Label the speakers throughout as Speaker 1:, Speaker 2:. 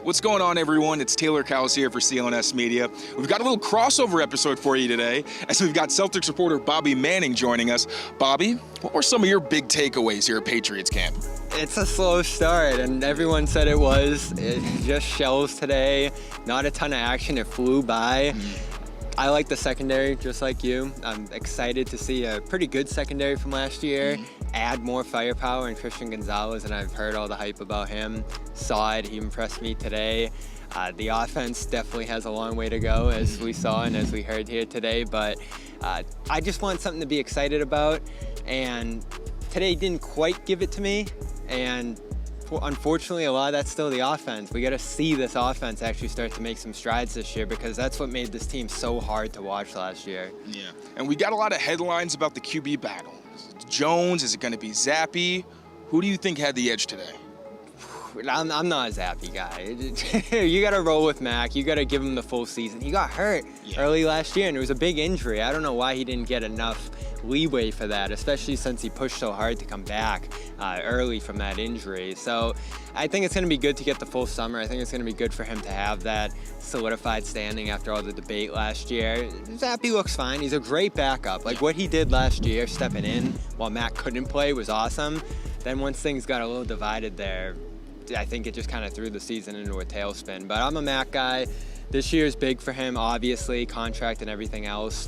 Speaker 1: What's going on, everyone? It's Taylor Cowles here for CLNS Media. We've got a little crossover episode for you today, as we've got Celtics reporter Bobby Manning joining us. Bobby, what were some of your big takeaways here at Patriots camp?
Speaker 2: It's a slow start, and everyone said it was. It just shells today. Not a ton of action. It flew by. I like the secondary, just like you. I'm excited to see a pretty good secondary from last year. Add more firepower in Christian Gonzalez, and I've heard all the hype about him. Saw it. He impressed me today. The offense definitely has a long way to go, as we saw and as we heard here today. But I just want something to be excited about, and today didn't quite give it to me. And unfortunately, a lot of that's still the offense. We got to see this offense actually start to make some strides this year, because that's what made this team so hard to watch last year.
Speaker 1: Yeah, and we got a lot of headlines about the QB battle. Is it Jones? Is it going to be Zappy? Who do you think had the edge today?
Speaker 2: I'm not a Zappy guy. You got to roll with Mac. You got to give him the full season. He got hurt early last year, and it was a big injury. I don't know why he didn't get enough leeway for that, especially since he pushed so hard to come back early from that injury. So I think it's going to be good to get the full summer. I think it's going to be good for him to have that solidified standing after all the debate last year. Zappy looks fine. He's a great backup. Like what he did last year, stepping in while Mac couldn't play, was awesome. Then once things got a little divided there, I think it just kind of threw the season into a tailspin. But I'm a Mac guy. This year is big for him, obviously, contract and everything else.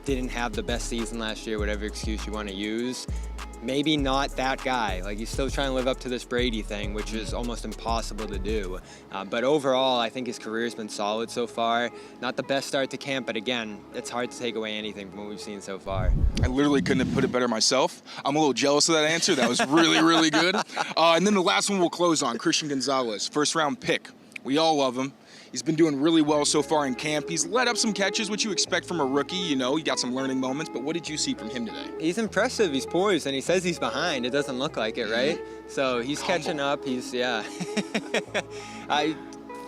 Speaker 2: Didn't have the best season last year, whatever excuse you want to use. Maybe not that guy. Like, he's still trying to live up to this Brady thing, which is almost impossible to do. But overall, I think his career's been solid so far. Not the best start to camp, but again, it's hard to take away anything from what we've seen so far.
Speaker 1: I literally couldn't have put it better myself. I'm a little jealous of that answer. That was really, really good. And then the last one we'll close on, Christian Gonzalez, first-round pick. We all love him. He's been doing really well so far in camp. He's let up some catches, which you expect from a rookie. You know, he got some learning moments. But what did you see from him today?
Speaker 2: He's impressive. He's poised, and he says he's behind. It doesn't look like it, right? So he's catching up. He's, yeah.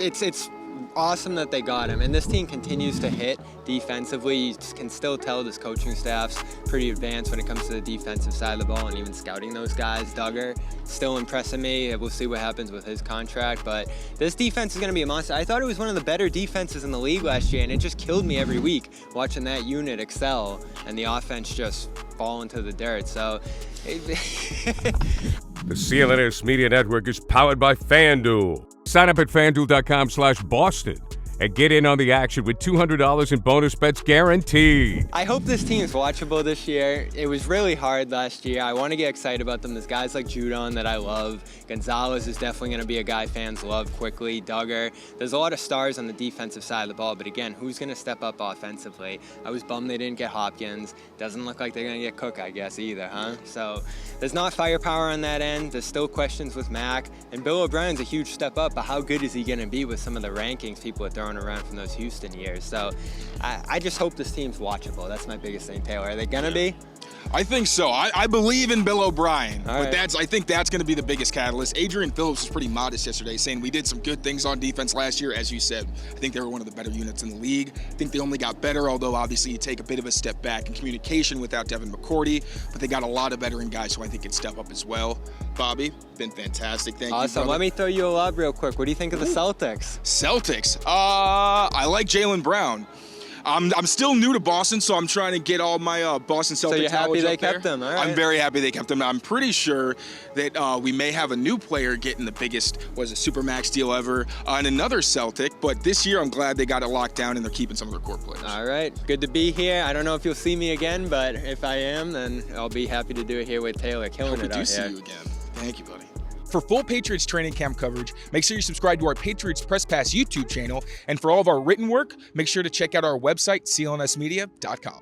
Speaker 2: It's awesome that they got him. And this team continues to hit defensively. You can still tell this coaching staff's pretty advanced when it comes to the defensive side of the ball and even scouting those guys. Duggar still impressing me. We'll see what happens with his contract. But this defense is going to be a monster. I thought it was one of the better defenses in the league last year, and it just killed me every week watching that unit excel and the offense just fall into the dirt. So
Speaker 3: The CLNS Media Network is powered by FanDuel. Sign up at FanDuel.com/Boston and get in on the action with $200 in bonus bets guaranteed.
Speaker 2: I hope this team is watchable this year. It was really hard last year. I want to get excited about them. There's guys like Judon that I love. Gonzalez is definitely going to be a guy fans love quickly. Duggar. There's a lot of stars on the defensive side of the ball, but again, who's going to step up offensively? I was bummed they didn't get Hopkins. Doesn't look like they're going to get Cook, I guess, either, huh? So there's not firepower on that end. There's still questions with Mac. And Bill O'Brien's a huge step up, but how good is he going to be with some of the rankings people are throwing around from those Houston years? So I just hope this team's watchable. That's my biggest thing, Taylor. Are they going to be?
Speaker 1: I think so. I believe in Bill O'Brien, but
Speaker 2: right.
Speaker 1: I think that's going to be the biggest catalyst. Adrian Phillips was pretty modest yesterday, saying we did some good things on defense last year. As you said, I think they were one of the better units in the league. I think they only got better, although obviously you take a bit of a step back in communication without Devin McCourty, but they got a lot of veteran guys who I think could step up as well. Bobby, been fantastic. Thank you,
Speaker 2: Awesome.
Speaker 1: brother.
Speaker 2: Let me throw you a lob real quick. What do you think of the Celtics?
Speaker 1: Celtics. I like Jaylen Brown. I'm still new to Boston, so I'm trying to get all my Boston Celtics
Speaker 2: So you're happy
Speaker 1: knowledge
Speaker 2: they
Speaker 1: up there.
Speaker 2: kept them, all right.
Speaker 1: I'm very happy they kept them. I'm pretty sure that we may have a new player getting the biggest, Supermax deal ever, and another Celtic. But this year, I'm glad they got it locked down and they're keeping some of their core players.
Speaker 2: All right. Good to be here. I don't know if you'll see me again, but if I am, then I'll be happy to do it here with Taylor. Killing
Speaker 1: Hope
Speaker 2: it
Speaker 1: we do
Speaker 2: out
Speaker 1: see
Speaker 2: here.
Speaker 1: you again. Thank you, buddy. For full Patriots training camp coverage, make sure you subscribe to our Patriots Press Pass YouTube channel. And for all of our written work, make sure to check out our website, clnsmedia.com.